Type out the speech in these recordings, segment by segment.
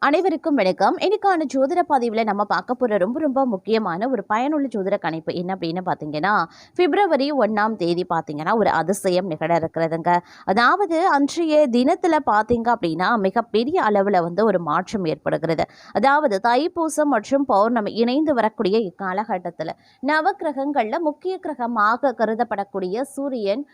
அனைவருக்கும் வணக்கம். இன்னைக்கான ஜோதிட பதிவில் நம்ம பார்க்க போகிற ரொம்ப ரொம்ப முக்கியமான ஒரு பயனுள்ள ஜோதிட கணிப்பு என்ன அப்படின்னு பார்த்தீங்கன்னா, பிப்ரவரி 1ஆம் தேதி பார்த்தீங்கன்னா ஒரு அதிசயம் நிகழ இருக்கிறதுங்க. அதாவது அன்றைய தினத்தில் பார்த்தீங்க அப்படின்னா மிகப்பெரிய அளவில் ஒரு மாற்றம் ஏற்படுகிறது. அதாவது தைப்பூசம் மற்றும் பௌர்ணமி இணைந்து வரக்கூடிய இக்காலகட்டத்தில் நவக்கிரகங்களில் முக்கிய கிரகமாக கருதப்படக்கூடிய சூரியன்,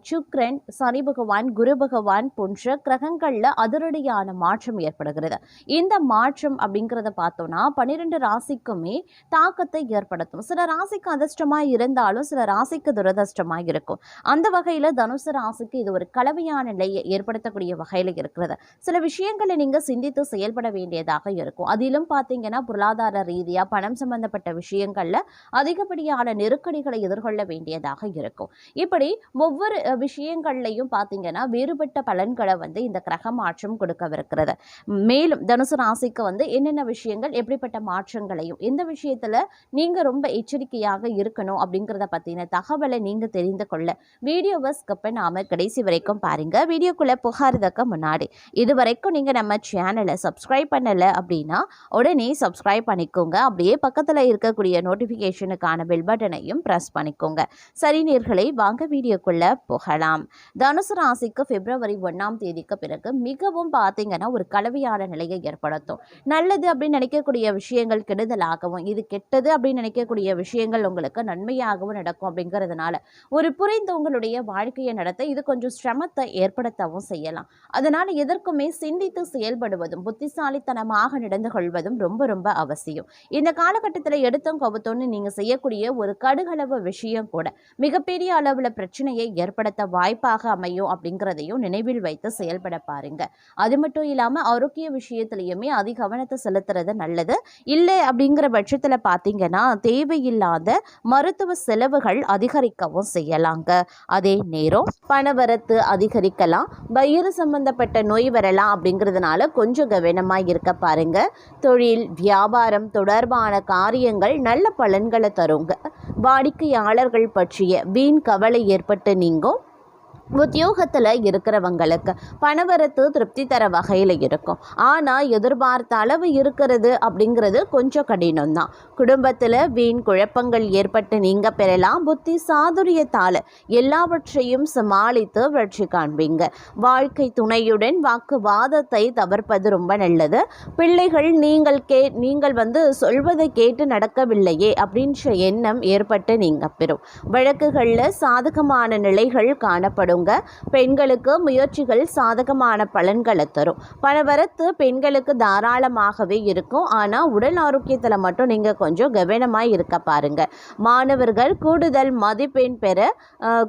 சுக்கிரன், சனி பகவான், குரு பகவான் போன்ற கிரகங்களில் அதிரடியான மாற்றம் ஏற்படுகிறது. இந்த மாற்றம் அப்படிங்கிறத பார்த்தோம்னா 12 ராசிக்குமே தாக்கத்தை ஏற்படுத்தும். சில ராசிக்கு அதிர்ஷ்டமா இருந்தாலும் சில ராசிக்கு துரதிர்ஷ்டமா இருக்கும். அந்த வகையில் தனுசு ராசிக்கு இது ஒரு கலவையான நிலையை ஏற்படுத்தக்கூடிய வகையில் இருக்கிறது. சில விஷயங்களை நீங்க சிந்தித்து செயல்பட வேண்டியதாக இருக்கும். அதிலும் பார்த்தீங்கன்னா பொருளாதார ரீதியா பணம் சம்பந்தப்பட்ட விஷயங்கள்ல அதிகப்படியான நெருக்கடிகளை எதிர்கொள்ள வேண்டியதாக இருக்கும். இப்படி ஒவ்வொரு விஷயங்கள்லையும் பார்த்தீங்கன்னா வேறுபட்ட பலன்களை இந்த கிரக மாற்றம் கொடுக்கவிருக்கிறது. மேலும் தனுசு ராசிக்கு என்னென்ன விஷயங்கள் எப்படிப்பட்ட மாற்றங்களையும் எந்த விஷயத்துல நீங்க ரொம்ப எச்சரிக்கையாக இருக்கணும் அப்படிங்கிறத பத்தின தகவலை நீங்க தெரிந்து கொள்ள வீடியோவை ஸ்கிப் பண்ணாம கடைசி வரைக்கும் பாருங்க. வீடியோக்குள்ள புகாரதுக்கு முன்னாடி இது வரைக்கும் நீங்க நம்ம சேனலை சப்ஸ்கிரைப் பண்ணல அப்படின்னா உடனே சப்ஸ்கிரைப் பண்ணிக்கோங்க. அப்படியே பக்கத்துல இருக்கக்கூடிய நோட்டிபிகேஷனுக்கான பெல் பட்டனையும் பிரஸ் பண்ணிக்கோங்க. சரி நேயர்களே, வாங்க வீடியோக்குள்ள போகலாம். தனுசு ராசிக்கு பிப்ரவரி 1ஆம் தேதிக்கு பிறகு மிகவும் பார்த்தீங்கன்னா ஒரு கலவையான நிலையை ஏற்படுத்தும். நல்லது அப்படின்னு நினைக்கக்கூடிய விஷயங்கள் கெடுதலாகவும், இது கெட்டது அப்படின்னு நினைக்கக்கூடிய விஷயங்கள் உங்களுக்கு நன்மையாகவும் நடக்கும். அப்படிங்கிறதுனால ஒரு புரிந்து உங்களுடைய வாழ்க்கையை நடத்த இது கொஞ்சம் சிரமத்தை ஏற்படுத்தவும் செய்யலாம். அதனால எதற்குமே சிந்தித்து செயல்படுவதும் புத்திசாலித்தனமாக நடந்து கொள்வதும் ரொம்ப ரொம்ப அவசியம். இந்த காலகட்டத்தில் எடுத்தும் கவுத்தோன்னு நீங்க செய்யக்கூடிய ஒரு கடுகளவு விஷயம் கூட மிகப்பெரிய அளவுல பிரச்சனையை ஏற்படுத்த வாய்ப்பாக அமையும் அப்படிங்கிறதையும் நினைவில் வைத்து செயல்பட பாருங்க. அது மட்டும் இல்லாம ஆரோக்கிய விஷயத்திலையுமே அதிக கவனத்தை செலுத்துறது நல்லது. இல்லை அப்படிங்கிற பட்சத்தில் பார்த்தீங்கன்னா தேவையில்லாத மருத்துவ செலவுகள் அதிகரிக்கவும் செய்யலாங்க. அதே நேரம் பணவரத்து அதிகரிக்கலாம், வயிறு சம்பந்தப்பட்ட நோய் வரலாம். அப்படிங்கிறதுனால கொஞ்சம் கவனமாக இருக்க பாருங்க. தொழில் வியாபாரம் தொடர்பான காரியங்கள் நல்ல பலன்களை தருங்க. வாடிக்கையாளர்கள் பற்றிய வீண் கவலை ஏற்பட்டு நீங்கும். உத்தியோகத்தில் இருக்கிறவங்களுக்கு பணவரத்து திருப்தி தர வகையில் இருக்கும். ஆனால் எதிர்பார்த்த அளவு இருக்கிறது அப்படிங்கிறது கொஞ்சம் கடினம்தான். குடும்பத்தில் வீண் குழப்பங்கள் ஏற்பட்டு நீங்க பெறலாம். புத்தி சாதுரியத்தால் எல்லாவற்றையும் சமாளித்து வெற்றி காண்பீங்க. வாழ்க்கை துணையுடன் வாக்குவாதத்தை தவிர்ப்பது ரொம்ப நல்லது. பிள்ளைகள் நீங்கள் சொல்வதை கேட்டு நடக்கவில்லையே அப்படின்ற எண்ணம் ஏற்பட்டு நீங்க பெறும். வழக்குகளில் சாதகமான நிலைகள் காணப்படும். பெண்களுக்கு முயற்சிகள் சாதகமான பலன்களை தரும். பணவரத்து பெண்களுக்கு தாராளமாகவே இருக்கும். ஆனா உடல் ஆரோக்கியத்துல மட்டும் நீங்க கொஞ்சம் கவனமாய் இருக்க பாருங்க. மாணவர்கள் கூடுதல் மதிப்பெண் பெற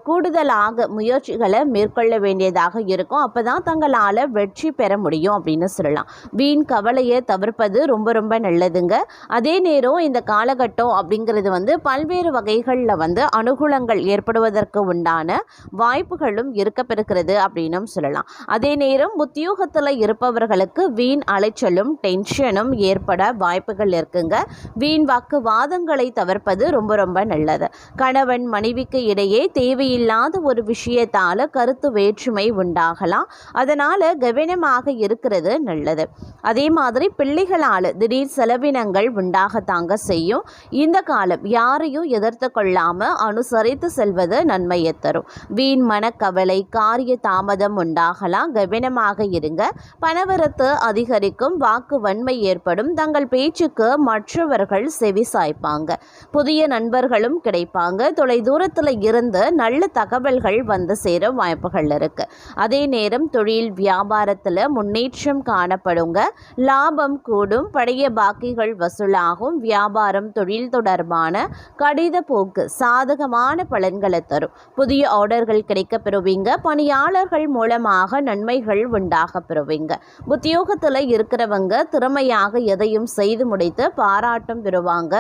கூடுதலாக முயற்சிகளை மேற்கொள்ள வேண்டியதாக இருக்கும். அப்பதான் தங்களால வெற்றி பெற முடியும் அப்படின்னு சொல்லலாம். வீண் கவலையை தவிர்ப்பது ரொம்ப ரொம்ப நல்லதுங்க. அதே நேரம் இந்த காலகட்டம் அப்படிங்கிறது பல்வேறு வகைகளில் அனுகூலங்கள் ஏற்படுவதற்கு உண்டான வாய்ப்புகள் இருக்கப்பெறுகிறது அப்படின்னு சொல்லலாம். அதே நேரம் உத்தியோகத்தில் இருப்பவர்களுக்கு வீண் அலைச்சலும் டென்ஷனும் ஏற்பட வாய்ப்புகள் இருக்குங்க. வீண் வாக்குவாதங்களை தவிர்ப்பது ரொம்ப ரொம்ப நல்லது. கணவன் மனைவிக்கு இடையே தேவையில்லாத ஒரு விஷயத்தால கருத்து வேற்றுமை உண்டாகலாம். அதனால கவனமாக இருக்கிறது நல்லது. அதே மாதிரி பிள்ளைகளால் திடீர் செலவினங்கள் உண்டாகத்தாங்க செய்யும். இந்த காலம் யாரையும் எதிர்த்து கொள்ளாம அனுசரித்து செல்வது நன்மையை தரும். வீண் கவலை காரிய தாமதம் உண்டாகலாம். கவனமாக இருங்க. பணவரத்து அதிகரிக்கும். வாக்கு வன்மை ஏற்படும். தங்கள் பேச்சுக்கு மற்றவர்கள் செவி சாய்ப்பாங்க. புதிய நண்பர்களும் கிடைப்பாங்க. தொலை தூரத்தில் இருந்து நல்ல தகவல்கள் சேர வாய்ப்புகள் இருக்கு. அதே நேரம் தொழில் வியாபாரத்தில் முன்னேற்றம் காணப்படுங்க. லாபம் கூடும். பழைய பாக்கிகள் வசூலாகும். வியாபாரம் தொழில் தொடர்பான கடித போக்கு சாதகமான பலன்களை தரும். புதிய ஆர்டர்கள் கிடைக்க பெறுவீங்க. பணியாளர்கள் மூலமாக நன்மைகள் உண்டாக பெறுவீங்க. உத்தியோகத்தில் இருக்கிறவங்க திறமையாக எதையும் செய்து முடித்து பாராட்டம் பெறுவாங்க.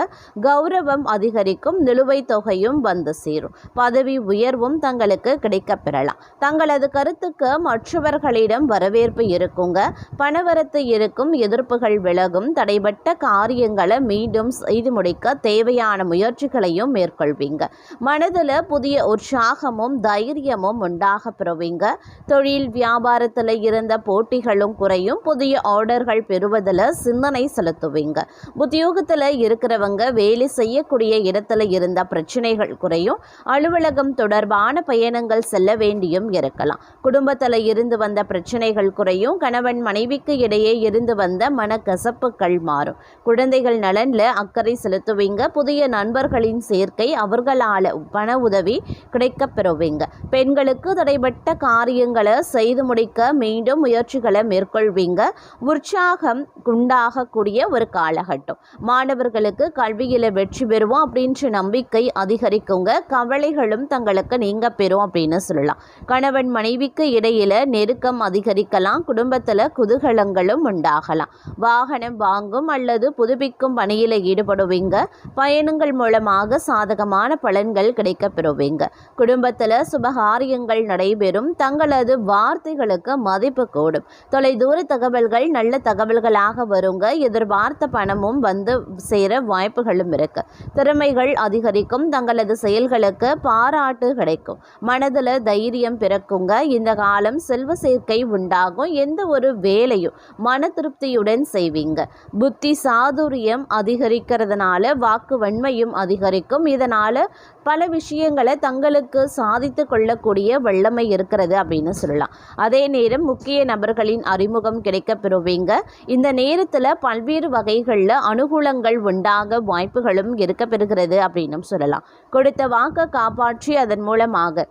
கௌரவம் அதிகரிக்கும். நிலுவைத் தொகையும் சேரும். பதவி உயர்வும் தங்களுக்கு கிடைக்க பெறலாம். தங்களது கருத்துக்கு மற்றவர்களிடம் வரவேற்பு இருக்குங்க. பணவரத்து இருக்கும். எதிர்ப்புகள் விலகும். தடைபட்ட காரியங்களை மீண்டும் செய்து முடிக்க தேவையான முயற்சிகளையும் மேற்கொள்வீங்க. மனதில் புதிய உற்சாகமும் தைரியமும் உண்டாக பெறுவீங்க. தொழில் வியாபாரத்தில் இருந்த போட்டிகளும் குறையும். புதிய ஆர்டர்கள் பெறுவதில் சிந்தனை செலுத்துவீங்க. உத்தியோகத்தில் இருக்கிறவங்க வேலை செய்யக்கூடிய இடத்துல இருந்த பிரச்சனைகள் குறையும். அலுவலகம் தொடர்பான பயணங்கள் செல்ல வேண்டியும் இருக்கலாம். குடும்பத்தில் இருந்து வந்த பிரச்சனைகள் குறையும். கணவன் மனைவிக்கு இடையே இருந்து வந்த மனக்கசப்புகள் மாறும். குழந்தைகள் நலன்ல அக்கறை செலுத்துவீங்க. புதிய நண்பர்களின் சேர்க்கை, அவர்களால் பண உதவி கிடைக்க பெறுவீங்க. பெண்களுக்கு தடைப்பட்ட காரியங்களை செய்து முடிக்க மீண்டும் முயற்சிகளை மேற்கொள்வீங்க. உற்சாகம் உண்டாகக்கூடிய ஒரு காலகட்டம். மாணவர்களுக்கு கல்வியில வெற்றி பெறுவோம் அப்படின்ற நம்பிக்கை அதிகரிக்குங்க. கவலைகளும் தங்களுக்கு நீங்க பெறும் அப்படின்னு சொல்லலாம். கணவன் மனைவிக்கு இடையில நெருக்கம் அதிகரிக்கலாம். குடும்பத்துல குதூகலங்களும் உண்டாகலாம். வாகனம் வாங்கும் அல்லது புதுப்பிக்கும் பணியில ஈடுபடுவீங்க. பயணங்கள் மூலமாக சாதகமான பலன்கள் கிடைக்க பெறுவீங்க. குடும்பத்துல சுபகாரியங்கள் நடைபெறும். தங்களது வார்த்தைகளுக்கு மதிப்பு கூடும். தொலைதூர தகவல்கள் நல்ல தகவல்களாக வருங்க. எதிர்பார்த்த பணமும் வந்து சேர வாய்ப்புகளும் இருக்கு. திறமைகள் அதிகரிக்கும். தங்களது செயல்களுக்கு பாராட்டு கிடைக்கும். மனதில் தைரியம் பிறக்குங்க. இந்த காலம் செல்வ சேர்க்கை உண்டாகும். எந்த ஒரு வேலையும் மன திருப்தியுடன் செய்வீங்க. புத்தி சாதுரியம் அதிகரிக்கிறதுனால வாக்கு வன்மையும் அதிகரிக்கும். இதனால பல விஷயங்களை தங்களுக்கு சாதித்து கொள்ளக்கூடிய வல்லமை இருக்கிறது அப்படின்னு சொல்லலாம். அதே நேரம் முக்கிய நபர்களின் அறிமுகம் கிடைக்க பெறுவீங்க. இந்த நேரத்தில் பல்வேறு வகைகளில் அனுகூலங்கள் உண்டாக வாய்ப்புகளும் இருக்க பெறுகிறது அப்படின்னு சொல்லலாம். கொடுத்த வாக்கை காப்பாற்றி அதன் மூலமாக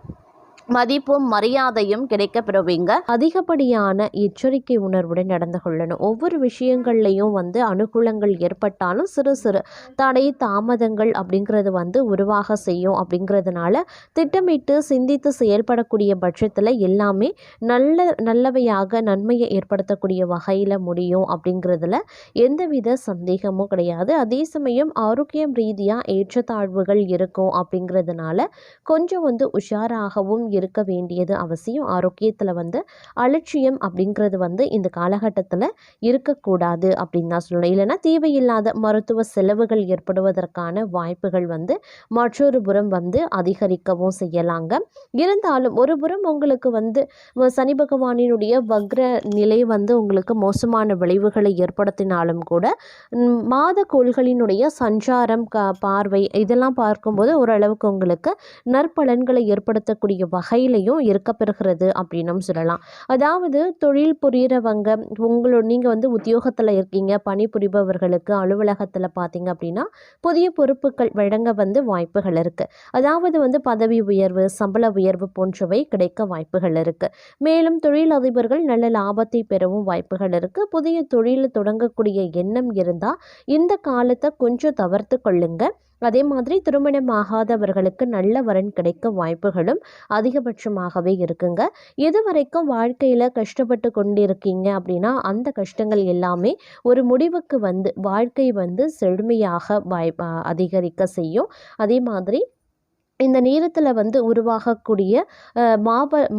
மதிப்பும் மரியாதையும் கிடைக்க பெறுவீங்க. அதிகப்படியான எச்சரிக்கை உணர்வுடன் நடந்து கொள்ளணும். ஒவ்வொரு விஷயங்கள்லையும் வந்து அனுகூலங்கள் ஏற்பட்டாலும் சிறு சிறு தடை தாமதங்கள் அப்படிங்கிறது வந்து உருவாக செய்யும். அப்படிங்கிறதுனால திட்டமிட்டு சிந்தித்து செயல்படக்கூடிய பட்சத்தில் எல்லாமே நல்லவையாக நன்மையை ஏற்படுத்தக்கூடிய வகையில் முடியும் அப்படிங்கிறதுல எந்தவித சந்தேகமும் கிடையாது. அதே சமயம் ஆரோக்கியம் ரீதியாக ஏற்றத்தாழ்வுகள் இருக்கும். அப்படிங்கிறதுனால கொஞ்சம் வந்து உஷாராகவும் இருக்க வேண்டியது அவசியம். ஆரோக்கியத்தில் வந்து அலட்சியம் அப்படிங்கிறது வந்து இந்த காலகட்டத்தில் இருக்கக்கூடாது அப்படின்னு தான் சொல்லணும். இல்லைன்னா தேவையில்லாத மருத்துவ செலவுகள் ஏற்படுவதற்கான வாய்ப்புகள் வந்து மற்றொரு புறம் வந்து அதிகரிக்கவும் செய்யலாங்க. இருந்தாலும் ஒரு புறம் உங்களுக்கு வந்து சனி பகவானினுடைய வக்ர நிலை வந்து உங்களுக்கு மோசமான விளைவுகளை ஏற்படுத்தினாலும் கூட மாத கோள்களினுடைய சஞ்சாரம் பார்வை இதெல்லாம் பார்க்கும்போது ஓரளவுக்கு உங்களுக்கு நற்பலன்களை ஏற்படுத்தக்கூடிய வகையிலையும் இருக்கப்பெறுகிறது அப்படின்னும் சொல்லலாம். அதாவது தொழில் புரிகிறவங்க நீங்கள் வந்து உத்தியோகத்தில் இருக்கீங்க, பணிபுரிபவர்களுக்கு அலுவலகத்தில் பார்த்தீங்க அப்படின்னா புதிய பொறுப்புகள் வழங்க வந்து வாய்ப்புகள் இருக்குது. அதாவது வந்து பதவி உயர்வு, சம்பள உயர்வு போன்றவை கிடைக்க வாய்ப்புகள் இருக்குது. மேலும் தொழில் அதிபர்கள் நல்ல லாபத்தை பெறவும் வாய்ப்புகள் இருக்குது. புதிய தொழில் தொடங்கக்கூடிய எண்ணம் இருந்தால் இந்த காலத்தை கொஞ்சம் தவிர்த்து கொள்ளுங்க. அதே மாதிரி திருமணமாகாதவர்களுக்கு நல்ல வரன் கிடைக்க வாய்ப்புகளும் அதிகபட்சமாகவே இருக்குங்க. எது வரைக்கும் வாழ்க்கையில் கஷ்டப்பட்டு கொண்டிருக்கீங்க அப்படின்னா அந்த கஷ்டங்கள் எல்லாமே ஒரு முடிவுக்கு வந்து வாழ்க்கை வந்து செழுமையாக அதிகரிக்க செய்யும். அதே மாதிரி இந்த நேரத்தில் வந்து உருவாகக்கூடிய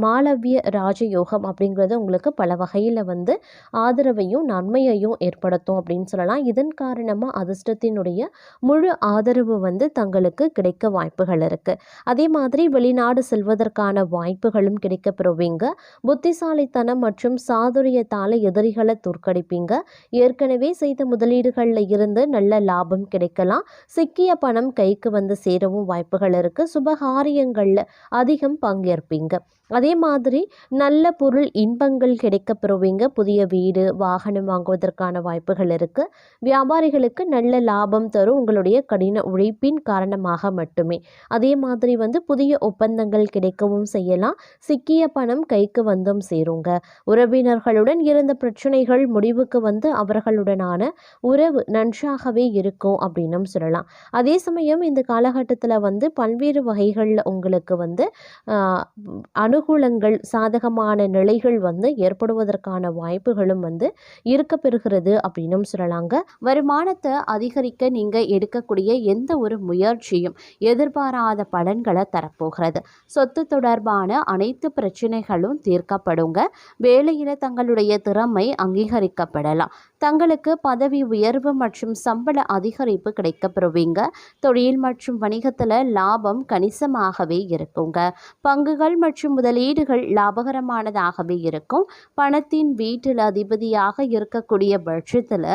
மாளவிய ராஜயோகம் அப்படிங்கிறது உங்களுக்கு பல வகையில் வந்து ஆதரவையும் நன்மையையும் ஏற்படுத்தும் அப்படின்னு சொல்லலாம். இதன் காரணமாக அதிர்ஷ்டத்தினுடைய முழு ஆதரவு வந்து தங்களுக்கு கிடைக்க வாய்ப்புகள் இருக்குது. அதே மாதிரி வெளிநாடு செல்வதற்கான வாய்ப்புகளும் கிடைக்க பெறுவீங்க. புத்திசாலித்தனம் மற்றும் சாதுரியத்தால் எதிரிகளை தோற்கடிப்பீங்க. ஏற்கனவே செய்த முதலீடுகளில் இருந்து நல்ல லாபம் கிடைக்கலாம். சிக்கிய பணம் கைக்கு வந்து சேரவும் வாய்ப்புகள் இருக்குது. சுபகாரியங்களில் அதிகம் பங்கேற்பீங்க. அதே மாதிரி நல்ல பொருள் இன்பங்கள் கிடைக்க பெறுவீங்க. புதிய வீடு, வாகனம் வாங்குவதற்கான வாய்ப்புகள் இருக்குது. வியாபாரிகளுக்கு நல்ல லாபம் தரும் உங்களுடைய கடின உழைப்பின் காரணமாக மட்டுமே. அதே மாதிரி வந்து புதிய ஒப்பந்தங்கள் கிடைக்கவும் செய்யலாம். சிக்கிய பணம் கைக்கு வந்தும் சேருங்க. உறவினர்களுடன் இருந்த பிரச்சனைகள் முடிவுக்கு வந்து அவர்களுடனான உறவு நன்றாகவே இருக்கும் அப்படின்னும் சொல்லலாம். அதே சமயம் இந்த காலகட்டத்தில் வந்து பல்வேறு வகைகளில் உங்களுக்கு வந்து அனுகூலங்கள், சாதகமான நிலைகள் வந்து ஏற்படுவதற்கான வாய்ப்புகளும் வந்து இருக்க பெறுகிறது அப்படின்னும் சொல்லலாங்க. வருமானத்தை அதிகரிக்க நீங்கள் எடுக்கக்கூடிய எந்த ஒரு முயற்சியும் எதிர்பாராத பலன்களை தரப்போகிறது. சொத்து தொடர்பான அனைத்து பிரச்சனைகளும் தீர்க்கப்படுங்க. வேலையில் தங்களுடைய திறமை அங்கீகரிக்கப்படலாம். தங்களுக்கு பதவி உயர்வு மற்றும் சம்பள அதிகரிப்பு கிடைக்க பெறுவீங்க. தொழில் மற்றும் வணிகத்தில் லாபம் கணிசமாகவே இருக்குங்க. பங்குகள் மற்றும் முதலீடுகள் லாபகரமானதாகவே இருக்கும். பணத்தின் வீட்டில் அதிபதியாக இருக்கக்கூடிய பட்சத்தில்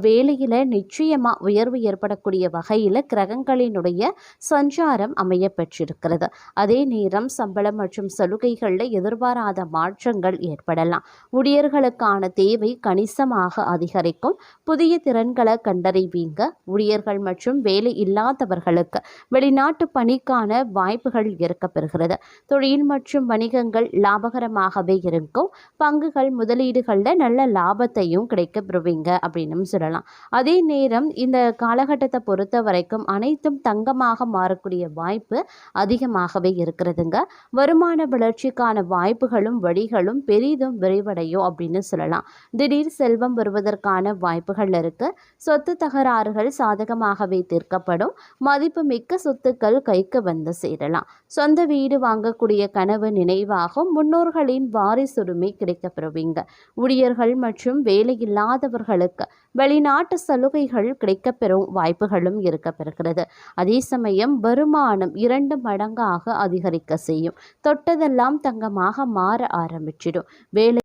வேலையில் நிச்சயமாக உயர்வு ஏற்படக்கூடிய வகையில் கிரகங்களினுடைய சஞ்சாரம் அமைய பெற்றிருக்கிறது. அதே நேரம் சம்பளம் மற்றும் சலுகைகளில் எதிர்பாராத மாற்றங்கள் ஏற்படலாம். ஊழியர்களுக்கான தேவை கணிசமாக அதிகரிக்கும். புதிய திறன்களை கண்டறிவீங்க. ஊழியர்கள் மற்றும் வேலை இல்லாதவர்களுக்கு வெளிநாட்டு பணிக்கான வாய்ப்புகள் இருக்கப்பெறுகிறது. தொழில் மற்றும் வணிகங்கள் லாபகரமாகவே இருக்கும். பங்குகள் முதலீடுகளில் நல்ல லாபத்தையும் கிடைக்க பெறுவீங்க அப்படின்னு சொல்லலாம். அதே நேரம் இந்த காலகட்டத்தை பொறுத்த வரைக்கும் அனைத்தும் தங்கமாக மாறக்கூடிய வாய்ப்பு அதிகமாகவே இருக்கிறதுங்க. வருமான வளர்ச்சிக்கான வாய்ப்புகளும் வழிகளும் பெரிதும் விரைவடையும் அப்படின்னு சொல்லலாம். திடீர் செல்வம் வருவதற்கான வாய்ப்புகள் இருக்கு. சொத்து தகராறுகள் சாதகமாகவே தீர்க்கப்படும். மதிப்பு மிக்க சொத்துக்கள் கைக்கு வந்து சேரலாம். சொந்த வீடு வாங்கக்கூடிய கனவு நினைவாகும். முன்னோர்களின் வாரிசுரிமை கிடைக்கப்பெறுவீங்க. ஊழியர்கள் மற்றும் வேலையில்லாதவர்களுக்கு வெளிநாட்டு சலுகைகள் கிடைக்கப்பெறும் வாய்ப்புகளும் இருக்கப்பெறுகிறது. அதே சமயம் வருமானம் 2 மடங்காக அதிகரிக்க செய்யும். தொட்டதெல்லாம் தங்கமாக மாற ஆரம்பிச்சிடும். வேலை